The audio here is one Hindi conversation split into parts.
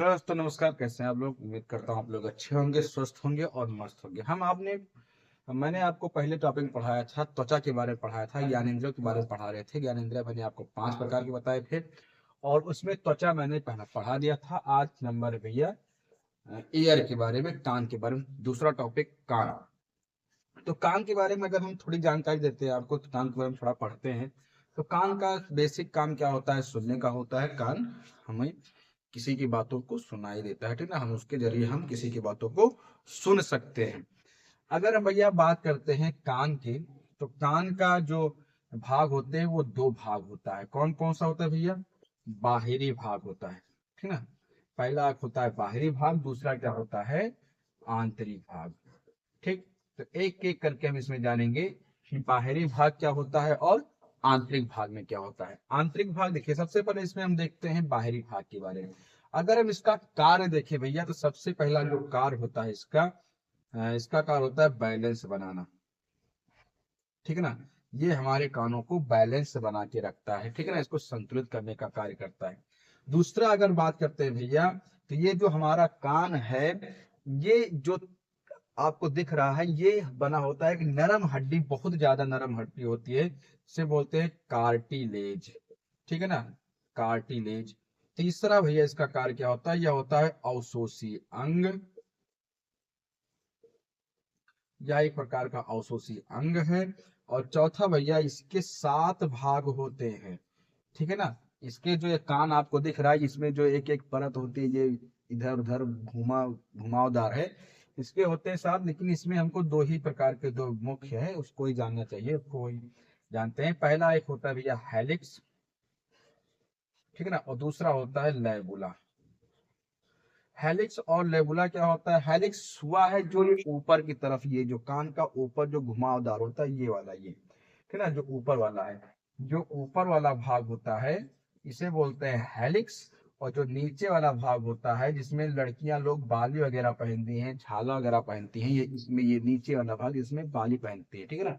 हेलो दोस्तों, नमस्कार। कैसे हैं आप लोग? उम्मीद करता हूँ आप लोग अच्छे होंगे, स्वस्थ होंगे और मस्त होंगे। मैंने आपको पहले टॉपिक पढ़ाया था, त्वचा के बारे में पढ़ाया था, ज्ञानेंद्रियों के बारे में पढ़ा रहे थे। ज्ञानेंद्रिय मैंने आपको 5 प्रकार के बताए थे और उसमें त्वचा मैंने पहला पढ़ा दिया था। आज नंबर है भैया ईयर के बारे में, कान के बारे में। दूसरा टॉपिक कान। तो कान के बारे में अगर हम थोड़ी जानकारी देते हैं आपको, तो कान के बारे में थोड़ा पढ़ते हैं। तो कान का बेसिक काम क्या होता है? सुनने का होता है। कान हमें किसी की बातों को सुनाई देता है, ठीक ना। हम उसके जरिए हम किसी की बातों को सुन सकते हैं। अगर हम भैया बात करते हैं कान की, तो कान का जो भाग होते हैं वो 2 भाग होता है। कौन कौन सा होता है भैया? बाहरी भाग होता है, ठीक ना। पहला होता है बाहरी भाग, दूसरा क्या होता है? आंतरिक भाग। ठीक। तो एक एक करके हम इसमें जानेंगे कि बाहरी भाग क्या होता है और आंतरिक भाग में क्या होता है। आंतरिक भाग देखिए, सबसे पहले इसमें हम देखते हैं बाहरी भाग के बारे में। अगर हम इसका कार्य देखें भैया, तो सबसे पहला जो कार्य होता है इसका कार्य होता है बैलेंस बनाना, ठीक है ना। ये हमारे कानों को बैलेंस बना के रखता है, ठीक है ना। इसको संतुलित करने का कार्य करता है। दूसरा अगर बात करते हैं भैया, तो ये जो हमारा कान है, ये जो आपको दिख रहा है, ये बना होता है कि नरम हड्डी, बहुत ज्यादा नरम हड्डी होती है, इसे बोलते हैं कार्टिलेज, ठीक है ना। कार्टिलेज। तीसरा भैया इसका कार्य क्या होता है? यह होता है अवशोषी अंग, यह एक प्रकार का अवशोषी अंग है। और चौथा भैया, इसके 7 भाग होते हैं, ठीक है ना। इसके जो ये कान आपको दिख रहा है, इसमें जो एक एक परत होती है, ये इधर उधर घुमावदार है। इसके होते हैं 7, लेकिन इसमें हमको 2 ही प्रकार के, 2 मुख्य है, उसको ही जानना चाहिए, उसको ही जानते हैं। पहला एक होता है भैया हेलिक्स, ठीक है ना, और दूसरा होता है लेबुला। हेलिक्स और लेबुला क्या होता है? हेलिक्स हुआ है जो ये ऊपर की तरफ, ये जो कान का ऊपर जो घुमावदार होता है, ये वाला, ये, ठीक है ना, जो ऊपर वाला है, जो ऊपर वाला भाग होता है, इसे बोलते हैं हेलिक्स। और जो नीचे वाला भाग होता है, जिसमें लड़कियां लोग बाली वगैरह पहनती हैं, छाला वगैरह पहनती हैं, ये इसमें, ये नीचे वाला भाग, इसमें बाली पहनती है, ठीक है ना।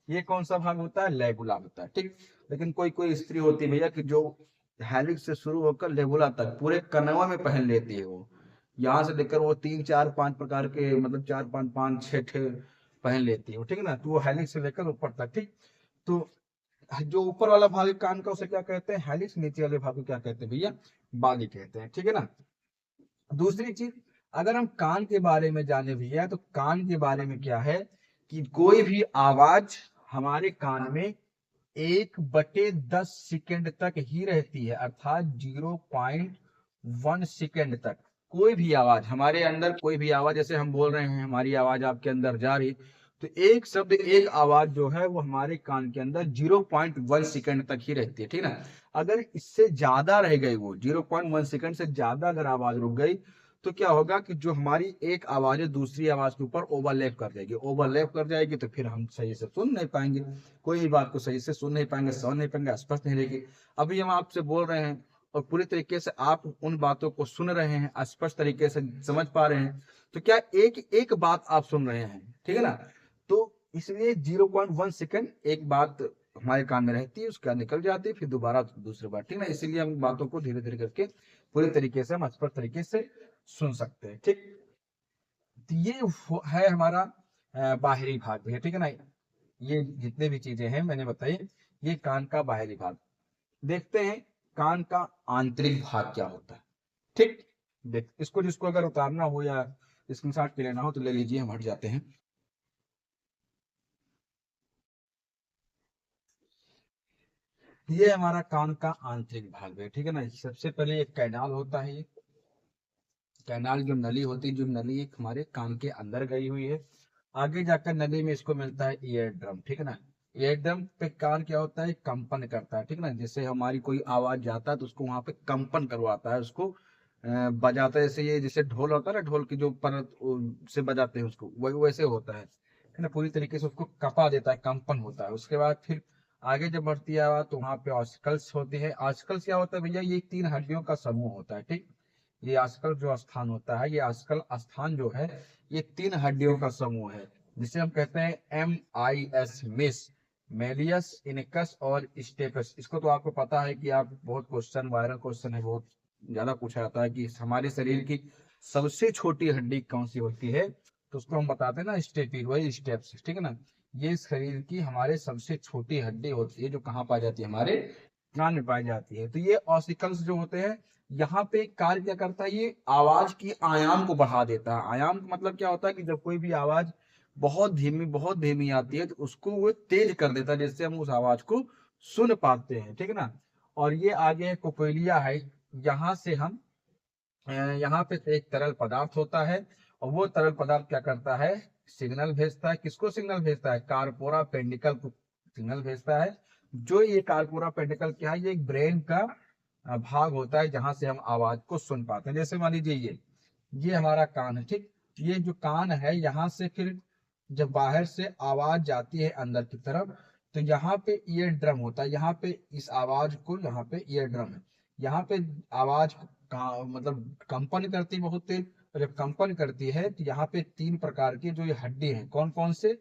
ये कौन सा भाग होता है? लेबुला होता है, ठीक। लेकिन कोई कोई स्त्री होती है भैया कि जो हेलिक्स से शुरू होकर लेबुला तक पूरे कनवा में पहन लेती है। वो यहाँ से लेकर वो 3 4 5 प्रकार के, मतलब 4 5 5 6 पहन लेती है, ठीक है ना। तो वो हेलिक्स से लेकर ऊपर तक, ठीक। तो जो ऊपर वाला भाग है कान का, उसे क्या कहते हैं? हेलिक्स। नीचे वाले भाग को क्या कहते हैं भैया? बाली कहते हैं, ठीक है ना। दूसरी चीज, अगर हम कान के बारे में जाने भैया, तो कान के बारे में क्या है कि कोई भी आवाज हमारे कान में 1/10 सेकेंड तक ही रहती है, अर्थात 0.1 सेकेंड तक। कोई भी आवाज हमारे अंदर, कोई भी आवाज, जैसे हम बोल रहे हैं, हमारी आवाज आपके अंदर जा रही, तो एक शब्द, एक आवाज जो है वो हमारे कान के अंदर 0.1 सेकेंड तक ही रहती है, ठीक है ना। अगर इससे ज्यादा रह गई, वो 0.1 सेकेंड से ज्यादा अगर आवाज रुक गई, तो क्या होगा कि जो हमारी एक आवाज है दूसरी आवाज के ऊपर ओवरलैप कर जाएगी। ओवरलैप कर जाएगी तो फिर हम सही से सुन नहीं पाएंगे, कोई भी बात को सही से सुन नहीं पाएंगे, समझ नहीं पाएंगे, स्पष्ट नहीं रहेगी। अभी हम आपसे बोल रहे हैं और पूरी तरीके से आप उन बातों को सुन रहे हैं, स्पष्ट तरीके से समझ पा रहे हैं, तो क्या एक एक बात आप सुन रहे हैं, ठीक है ना। तो इसलिए 0.1 सेकेंड एक बात हमारे कान में रहती है, उसका निकल जाती है, फिर दोबारा दूसरी बार, ठीक है ना। इसीलिए हम बातों को धीरे धीरे करके पूरी तरीके से, हम स्पष्ट तरीके से सुन सकते हैं, ठीक। तो ये है हमारा बाहरी भाग भी है, ठीक है ना। ये जितने भी चीजें हैं मैंने बताई, ये कान का बाहरी भाग। देखते हैं कान का आंतरिक भाग क्या होता है, ठीक। देख इसको, जिसको अगर उतारना हो या स्क्रीनशॉट के लेना हो तो ले लीजिए, हम हट जाते हैं। ये हमारा कान का आंतरिक भाग है, ठीक है ना। सबसे पहले एक कैनाल होता है। ये कैनाल जो नली होती है, जो नली एक हमारे कान के अंदर गई हुई है, आगे जाकर नली में इसको मिलता है ईयर ड्रम, ठीक है ना। ईयर ड्रम पे कान क्या होता है? कंपन करता है, ठीक है ना। जैसे हमारी कोई आवाज जाता है तो उसको वहां पे कंपन करवाता है, उसको बजाता है। जैसे ये, जैसे ढोल होता है ना, ढोल की जो परत से बजाते हैं उसको, वही वैसे होता है ना। पूरी तरीके से उसको कपा देता है, कंपन होता है। उसके बाद फिर आगे जब बढ़ती है आवाज, तो वहां पे ऑस्कल्स होती है। ऑस्कल्स क्या होता है भैया? ये 3 हड्डियों का समूह होता है, ठीक। ये आस्कल जो स्थान होता है, ये आस्कल स्थान जो है, ये 3 हड्डियों का समूह है, जिसे हम कहते हैं MIS, मिस, मेलियस, इनकस और स्टेपस। इसको तो आपको पता है कि आप बहुत क्वेश्चन, वायरल क्वेश्चन है बहुत, ज्यादा पूछा जाता है कि हमारे शरीर की सबसे छोटी हड्डी कौन सी होती है, तो उसको हम बताते हैं ना स्टेपीज, वही स्टेप्स, ठीक है ना। ये शरीर की हमारे सबसे छोटी हड्डी होती है जो कहाँ पाई जाती है, हमारे कान में पाई जाती है। तो ये ऑसिकल्स जो होते हैं, यहाँ पे कार्य क्या करता है, ये आवाज की आयाम को बढ़ा देता है। आयाम का मतलब क्या होता है कि जब कोई भी आवाज बहुत धीमी आती है तो उसको वो तेज कर देता है, जिससे हम उस आवाज को सुन पाते हैं, ठीक है ना। और ये आगे कोकोलिया है, यहाँ से हम यहाँ पे एक तरल पदार्थ होता है, और वो तरल पदार्थ क्या करता है, सिग्नल भेजता है। किसको सिग्नल भेजता है, कार्पोरा पेंडिकल को सिग्नल भेजता है। जो ये कार्पोरा पेंडिकल क्या है, ये एक ब्रेन का भाग होता है जहां से हम आवाज को सुन पाते हैं। जैसे मान लीजिए ये हमारा कान है, ठीक। ये जो कान है, यहाँ से फिर जब बाहर से आवाज जाती है अंदर की तरफ, तो यहाँ पे ईयर ड्रम होता है। यहाँ पे इस आवाज को, यहाँ पे ईयर ड्रम है, यहाँ पे आवाज का मतलब कंपन करती है बहुत तेज। और जब कंपन करती है तो यहाँ पे 3 प्रकार की जो ये हड्डी है, कौन कौन से,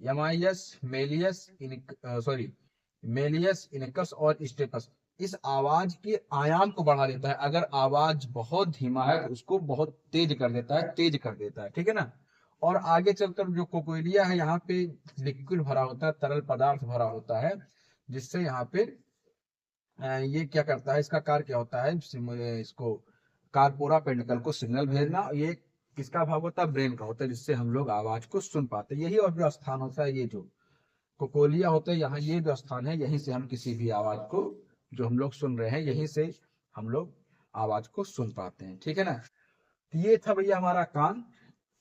यमाइयस, मेलियस, सॉरी, मेलियस, इनकस और स्टेपस, इस आवाज के आयाम को बढ़ा देता है। अगर आवाज बहुत धीमा है तो उसको बहुत तेज कर देता है, तेज कर देता है, ठीक है ना। और आगे चलकर जो कोकोलिया है, यहाँ पे लिक्विड भरा होता है, तरल पदार्थ भरा होता है, जिससे यहाँ पे ये क्या करता है, इसका कार्य क्या होता है, इसको कारपोरा पेंडिकल को सिग्नल भेजना। ये किसका भाग होता है, ब्रेन का होता है, जिससे हम लोग आवाज को सुन पाते हैं। यही और जो स्थान होता है, ये जो कोकोलिया होता है, यहाँ ये जो स्थान है, यहीं से हम किसी भी आवाज को जो हम लोग सुन रहे हैं, यहीं से हम लोग आवाज को सुन पाते हैं, ठीक है ना। तो ये था भैया हमारा कान,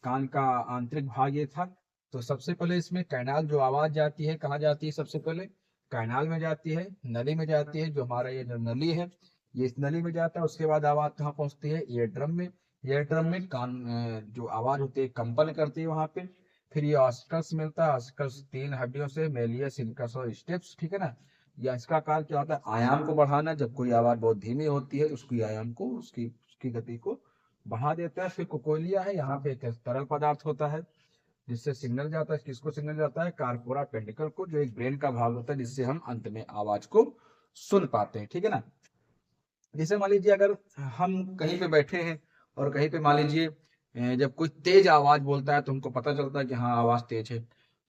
कान का आंतरिक भाग ये था। तो सबसे पहले इसमें कैनाल, जो आवाज जाती है कहाँ जाती है, सबसे पहले कैनाल में जाती है, नली में जाती है। जो हमारा ये जो नली है, ये इस नली में जाता है। उसके बाद आवाज कहाँ पहुंचती है, ईयर ड्रम में। ईयर ड्रम में कान जो आवाज होती है कंपन करती है वहां पे। फिर ये ऑस्कल्स मिलता है, ऑस्कल्स 3 हड्डियों से, मेलियस, इनकस और स्टेप्स, ठीक है ना। या इसका कार्य क्या होता है, आयाम को बढ़ाना। जब कोई आवाज बहुत धीमी होती है तो उसकी आयाम को, उसकी उसकी गति को बढ़ा देता है। फिर कोकोलिया है, यहाँ पे एक तरल पदार्थ होता है जिससे सिग्नल जाता है। किसको सिग्नल जाता है, कार्पोरा पेंडिकल को, जो एक ब्रेन का भाग होता है, जिससे हम अंत में आवाज को सुन पाते हैं, ठीक है ना। जैसे मान लीजिए अगर हम कहीं पे बैठे हैं और कहीं पे मान लीजिए जब कोई तेज आवाज बोलता है तो हमको पता चलता है कि हाँ आवाज तेज है,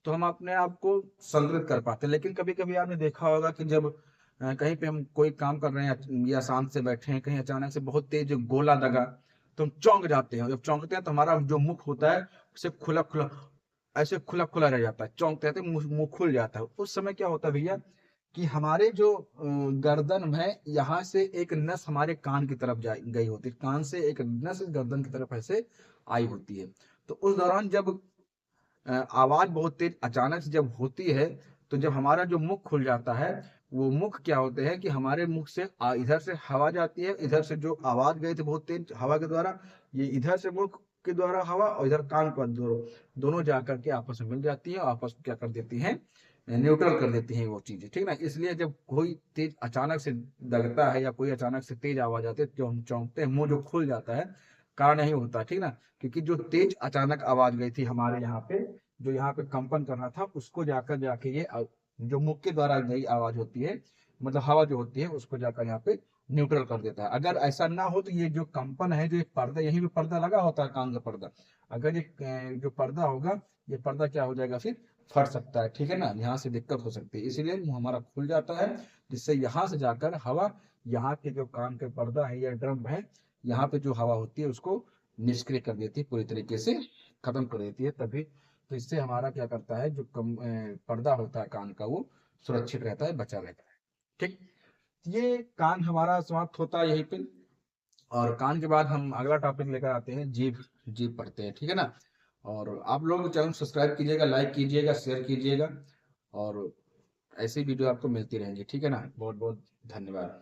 तो हम अपने आप को संतुलित कर पाते हैं। लेकिन कभी कभी आपने देखा होगा कि जब कहीं पे हम कोई काम कर रहे हैं या शांत से बैठे हैं, कहीं अचानक से बहुत तेज गोला दगा, तो हम चौंक जाते हैं। जब चौंकते हैं तो हमारा जो मुख होता है उसे खुला खुला, ऐसे खुला खुला रह जाता है, चौंकते हैं तो मुंह मुंह खुल जाता है। उस समय क्या होता है भैया कि हमारे जो गर्दन में यहाँ से एक नस हमारे कान की तरफ जा गई होती है, कान से एक नस गर्दन की तरफ ऐसे आई होती है। तो उस दौरान जब आवाज बहुत तेज अचानक से जब होती है, तो जब हमारा जो मुख खुल जाता है, वो मुख क्या होते हैं कि हमारे मुख से इधर से हवा जाती है, इधर से जो आवाज गई थी बहुत तेज हवा के द्वारा, ये इधर से मुख के द्वारा हवा, और इधर कान पर दोनों जाकर के आपस में मिल जाती है और आपस में क्या कर देती हैं, न्यूट्रल कर देती हैं वो चीजें, ठीक ना। इसलिए जब कोई तेज अचानक से दगता है या कोई अचानक से तेज आवाज आती है, जो हम चौंकते हैं, मुंह जो खुल जाता है, कारण नहीं होता, ठीक ना। क्योंकि जो तेज अचानक आवाज गई थी हमारे यहाँ पे, जो यहाँ पे कंपन करना था, उसको जाकर जाके ये जो मुख के द्वारा गई आवाज होती है, मतलब हवा जो होती है, उसको जाकर यहाँ पे न्यूट्रल कर देता है। अगर ऐसा ना हो तो ये जो कंपन है, जो एक पर्दा, यहीं पे पर्दा लगा होता है कान का पर्दा, अगर ये जो पर्दा होगा, ये पर्दा क्या हो जाएगा, फिर फट सकता है, ठीक है ना। यहाँ से दिक्कत हो सकती है, इसीलिए मुंह हमारा खुल जाता है, जिससे यहाँ से जाकर हवा, यहाँ के जो कान के पर्दा है या ड्रम है, यहाँ पे जो हवा होती है उसको निष्क्रिय कर देती है, पूरी तरीके से खत्म कर देती है। तभी तो इससे हमारा क्या करता है, जो पर्दा होता है कान का, वो सुरक्षित रहता है, बचा रहता है, ठीक। ये कान हमारा समाप्त होता है यहीं पे। और कान के बाद हम अगला टॉपिक लेकर आते हैं, जीभ। जीभ पढ़ते हैं, ठीक है ना। और आप लोग चैनल सब्सक्राइब कीजिएगा, लाइक कीजिएगा, शेयर कीजिएगा, और ऐसी वीडियो आपको मिलती रहेंगी, ठीक है ना। बहुत बहुत धन्यवाद।